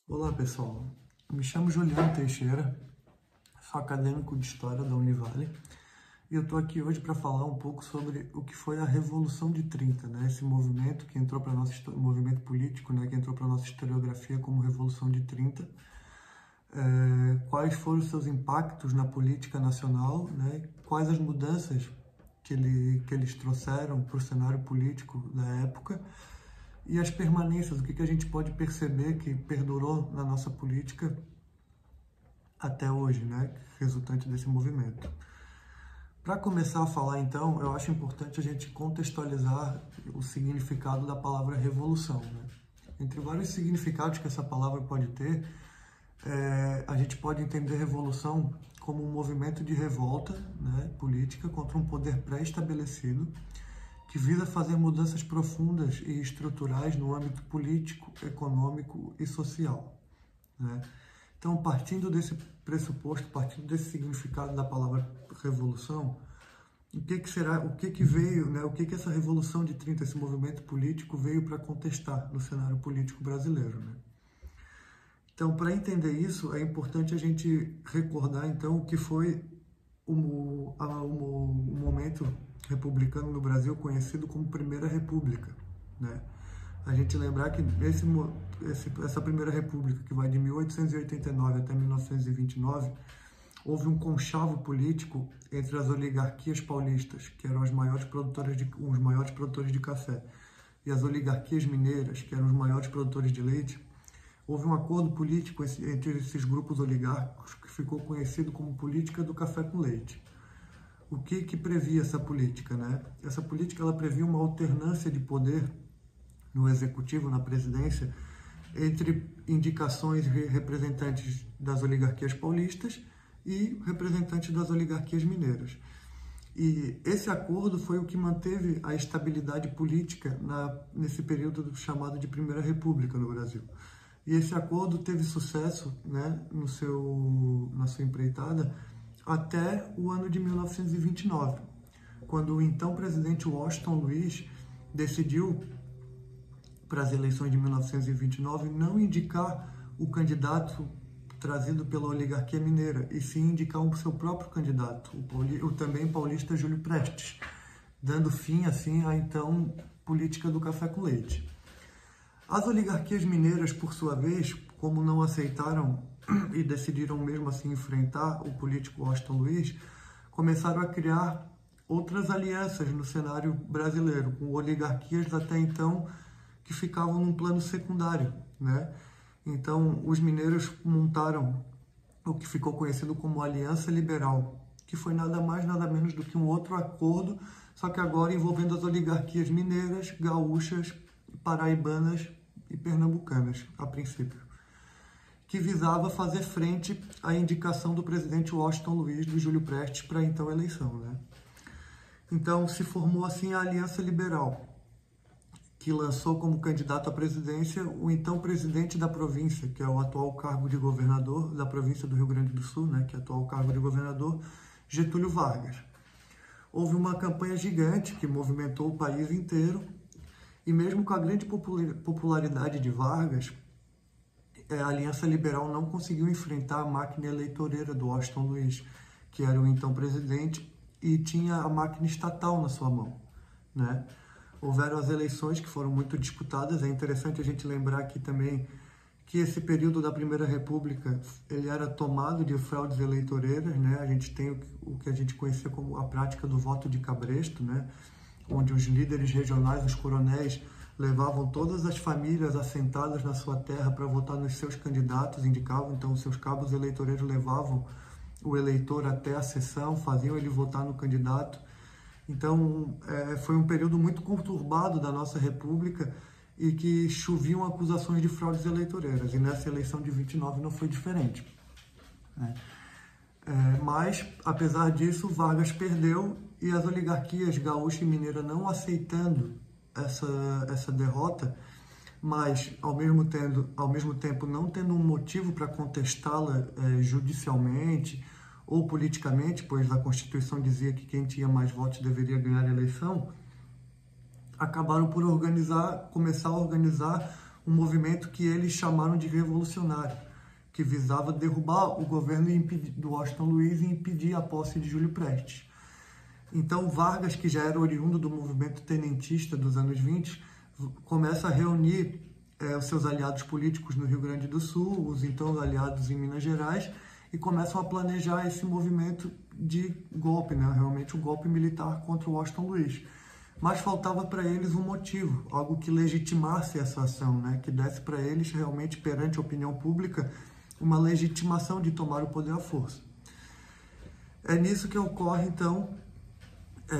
Olá pessoal, me chamo Juliano Teixeira, sou acadêmico de História da Univale e eu estou aqui hoje para falar um pouco sobre o que foi a Revolução de 30, né? Esse movimento que entrou para nossa movimento político, né? Que entrou para nossa historiografia como Revolução de 30. Quais foram os seus impactos na política nacional, né? Quais as mudanças que eles trouxeram para o cenário político da época e as permanências, o que a gente pode perceber que perdurou na nossa política até hoje, né, resultante desse movimento. Para começar a falar, então, eu acho importante a gente contextualizar o significado da palavra revolução, né? Entre vários significados que essa palavra pode ter, a gente pode entender revolução como um movimento de revolta, né, política contra um poder pré-estabelecido que visa fazer mudanças profundas e estruturais no âmbito político, econômico e social, né? Então, partindo desse pressuposto, partindo desse significado da palavra revolução, o que veio, né? O que essa Revolução de 30, esse movimento político veio para contestar no cenário político brasileiro, né? Então, para entender isso, é importante a gente recordar, então, o que foi o momento republicano no Brasil conhecido como Primeira República, né? A gente lembrar que essa Primeira República, que vai de 1889 até 1929, houve um conchavo político entre as oligarquias paulistas, que eram os maiores produtores de café, e as oligarquias mineiras, que eram os maiores produtores de leite. Houve um acordo político entre esses grupos oligárquicos que ficou conhecido como política do café com leite. O que previa essa política, né? Essa política ela previa uma alternância de poder no executivo, na presidência, entre indicações de representantes das oligarquias paulistas e representantes das oligarquias mineiras. E esse acordo foi o que manteve a estabilidade política nesse período chamado de Primeira República no Brasil. E esse acordo teve sucesso, né, na sua empreitada até o ano de 1929, quando o então presidente Washington Luiz decidiu, para as eleições de 1929, não indicar o candidato trazido pela oligarquia mineira, e sim indicar o seu próprio candidato, o também paulista Júlio Prestes, dando fim, assim, à então política do café com leite. As oligarquias mineiras, por sua vez, como não aceitaram e decidiram mesmo assim enfrentar o político Washington Luiz, começaram a criar outras alianças no cenário brasileiro, com oligarquias até então que ficavam num plano secundário, né? Então, os mineiros montaram o que ficou conhecido como Aliança Liberal, que foi nada mais, nada menos do que um outro acordo, só que agora envolvendo as oligarquias mineiras, gaúchas, paraibanas e pernambucanas, a princípio, que visava fazer frente à indicação do presidente Washington Luiz do Júlio Prestes para a então eleição, né? Então, se formou assim a Aliança Liberal, que lançou como candidato à presidência o então presidente da província, que é o atual cargo de governador da província do Rio Grande do Sul, né, que é o atual cargo de governador, Getúlio Vargas. Houve uma campanha gigante que movimentou o país inteiro, e mesmo com a grande popularidade de Vargas, a Aliança Liberal não conseguiu enfrentar a máquina eleitoreira do Washington Luiz, que era o então presidente, e tinha a máquina estatal na sua mão, né? Houveram as eleições que foram muito disputadas. É interessante a gente lembrar aqui também que esse período da Primeira República ele era tomado de fraudes eleitoreiras, né? A gente tem o que a gente conhecia como a prática do voto de cabresto, né? Onde os líderes regionais, os coronéis, levavam todas as famílias assentadas na sua terra para votar nos seus candidatos, indicavam, então, os seus cabos eleitoreiros levavam o eleitor até a sessão, faziam ele votar no candidato. Então, foi um período muito conturbado da nossa República e que choviam acusações de fraudes eleitoreiras, e nessa eleição de 29 não foi diferente, né? Mas, apesar disso, Vargas perdeu, e as oligarquias gaúcha e mineira, não aceitando essa derrota, mas ao mesmo tempo não tendo um motivo para contestá-la judicialmente ou politicamente, pois a Constituição dizia que quem tinha mais votos deveria ganhar a eleição, acabaram por começar a organizar um movimento que eles chamaram de revolucionário, que visava derrubar o governo do Washington Luiz e impedir a posse de Júlio Prestes. Então, Vargas, que já era oriundo do movimento tenentista dos anos 20, começa a reunir os seus aliados políticos no Rio Grande do Sul, os então aliados em Minas Gerais, e começam a planejar esse movimento de golpe, né? Realmente um golpe militar contra o Washington Luiz. Mas faltava para eles um motivo, algo que legitimasse essa ação, né? Que desse para eles realmente, perante a opinião pública, uma legitimação de tomar o poder à força. É nisso que ocorre, então,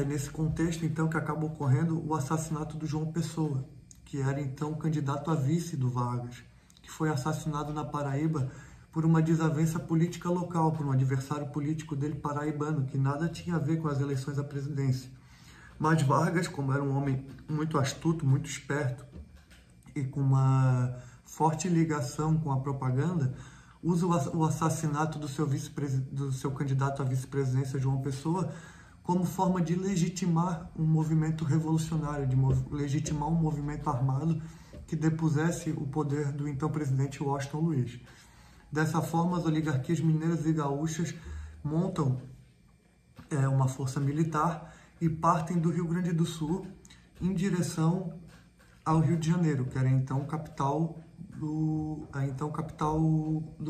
nesse contexto, então, que acaba ocorrendo o assassinato do João Pessoa, que era, então, candidato a vice do Vargas, que foi assassinado na Paraíba por uma desavença política local, por um adversário político dele paraibano, que nada tinha a ver com as eleições à presidência. Mas Vargas, como era um homem muito astuto, muito esperto e com uma forte ligação com a propaganda, usa o assassinato do seu candidato à vice-presidência, João Pessoa, como forma de legitimar um movimento revolucionário, de legitimar um movimento armado que depusesse o poder do então presidente Washington Luiz. Dessa forma, as oligarquias mineiras e gaúchas montam uma força militar e partem do Rio Grande do Sul em direção ao Rio de Janeiro, que era então a capital do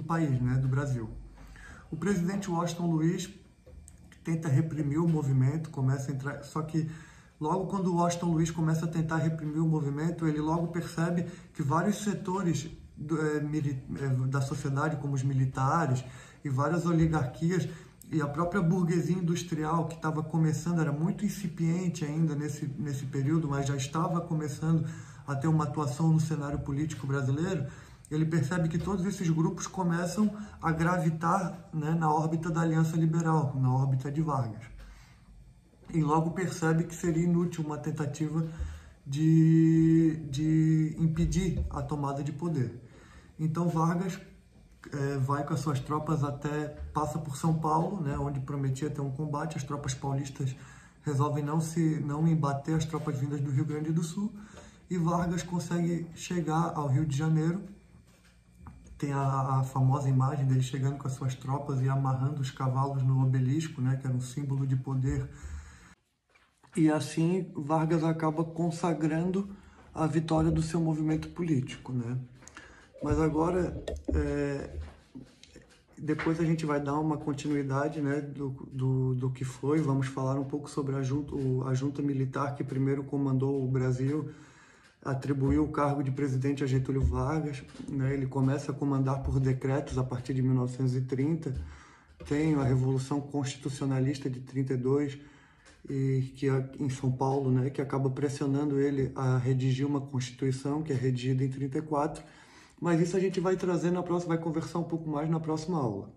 país, né, do Brasil. O presidente Washington Luiz tenta reprimir o movimento, começa a entrar, só que logo quando o Washington Luiz começa a tentar reprimir o movimento, ele logo percebe que vários setores da sociedade, como os militares e várias oligarquias e a própria burguesia industrial que estava começando, era muito incipiente ainda nesse período, mas já estava começando a ter uma atuação no cenário político brasileiro, ele percebe que todos esses grupos começam a gravitar, né, na órbita da Aliança Liberal, na órbita de Vargas. E logo percebe que seria inútil uma tentativa de impedir a tomada de poder. Então Vargas vai com as suas tropas passa por São Paulo, né, onde prometia ter um combate. As tropas paulistas resolvem não embater as tropas vindas do Rio Grande do Sul, e Vargas consegue chegar ao Rio de Janeiro. Tem a famosa imagem dele chegando com as suas tropas e amarrando os cavalos no obelisco, né, que era um símbolo de poder. E assim Vargas acaba consagrando a vitória do seu movimento político, né? Mas agora, depois a gente vai dar uma continuidade, né, do que foi. Vamos falar um pouco sobre a junta militar que primeiro comandou o Brasil, atribuiu o cargo de presidente a Getúlio Vargas, né? Ele começa a comandar por decretos a partir de 1930, tem a Revolução Constitucionalista de 32, em São Paulo, né? Que acaba pressionando ele a redigir uma Constituição, que é redigida em 34, mas isso a gente vai trazer vai conversar um pouco mais na próxima aula.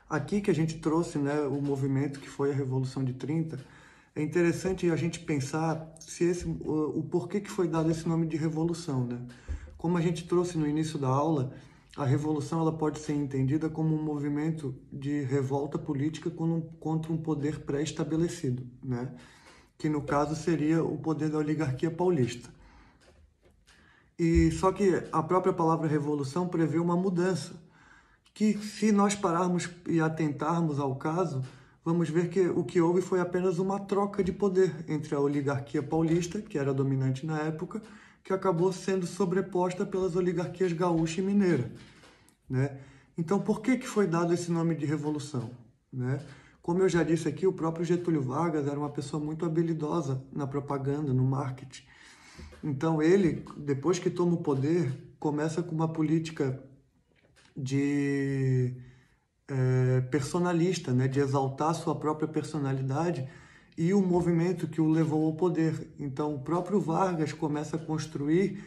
Aqui que a gente trouxe, né, o movimento que foi a Revolução de 30, é interessante a gente pensar o porquê que foi dado esse nome de revolução, né? Como a gente trouxe no início da aula, a revolução ela pode ser entendida como um movimento de revolta política contra um poder pré-estabelecido, né? Que no caso seria o poder da oligarquia paulista. E só que a própria palavra revolução prevê uma mudança, que se nós pararmos e atentarmos ao caso, vamos ver que o que houve foi apenas uma troca de poder entre a oligarquia paulista, que era dominante na época, que acabou sendo sobreposta pelas oligarquias gaúcha e mineira, né? Então, por que foi dado esse nome de revolução, né? Como eu já disse aqui, o próprio Getúlio Vargas era uma pessoa muito habilidosa na propaganda, no marketing. Então, ele, depois que toma o poder, começa com uma política personalista, né, de exaltar sua própria personalidade e o movimento que o levou ao poder. Então, o próprio Vargas começa a construir,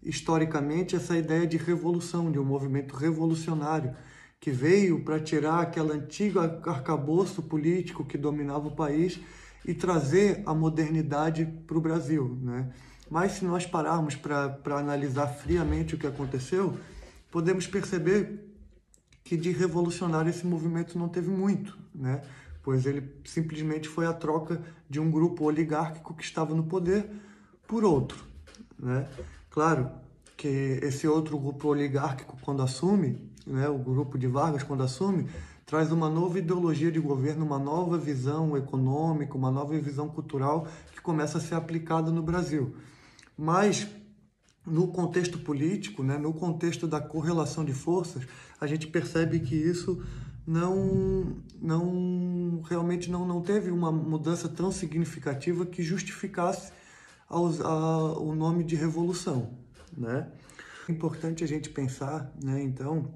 historicamente, essa ideia de revolução, de um movimento revolucionário, que veio para tirar aquele antigo arcabouço político que dominava o país e trazer a modernidade para o Brasil, né? Mas se nós pararmos para analisar friamente o que aconteceu, podemos perceber que de revolucionário esse movimento não teve muito, né? Pois ele simplesmente foi a troca de um grupo oligárquico que estava no poder por outro, né? Claro, que esse outro grupo oligárquico, quando assume, né, o grupo de Vargas, quando assume, traz uma nova ideologia de governo, uma nova visão econômica, uma nova visão cultural que começa a ser aplicada no Brasil. Mas, no contexto político, né, no contexto da correlação de forças, a gente percebe que isso realmente não teve uma mudança tão significativa que justificasse o nome de revolução, né? É importante a gente pensar, né, então,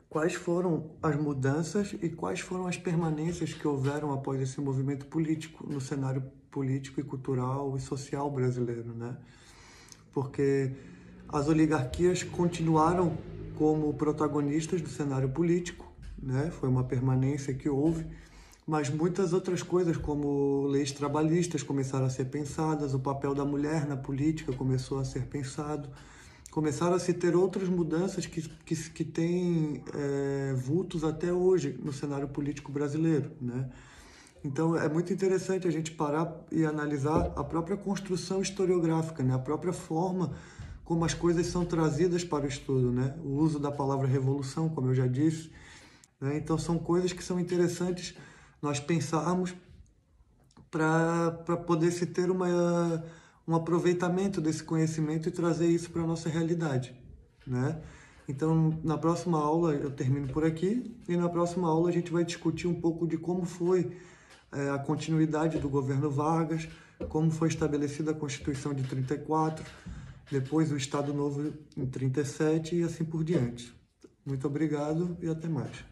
quais foram as mudanças e quais foram as permanências que houveram após esse movimento político no cenário político e cultural e social brasileiro, né? Porque as oligarquias continuaram como protagonistas do cenário político, né? Foi uma permanência que houve, mas muitas outras coisas, como leis trabalhistas, começaram a ser pensadas, o papel da mulher na política começou a ser pensado, começaram a se ter outras mudanças que têm vultos até hoje no cenário político brasileiro, né? Então, é muito interessante a gente parar e analisar a própria construção historiográfica, né? A própria forma como as coisas são trazidas para o estudo, né? O uso da palavra revolução, como eu já disse, né? Então, são coisas que são interessantes nós pensarmos para poder se ter um aproveitamento desse conhecimento e trazer isso para a nossa realidade, né? Então, na próxima aula eu termino por aqui e na próxima aula a gente vai discutir um pouco de como foi a continuidade do governo Vargas, como foi estabelecida a Constituição de 34, depois o Estado Novo em 37 e assim por diante. Muito obrigado e até mais.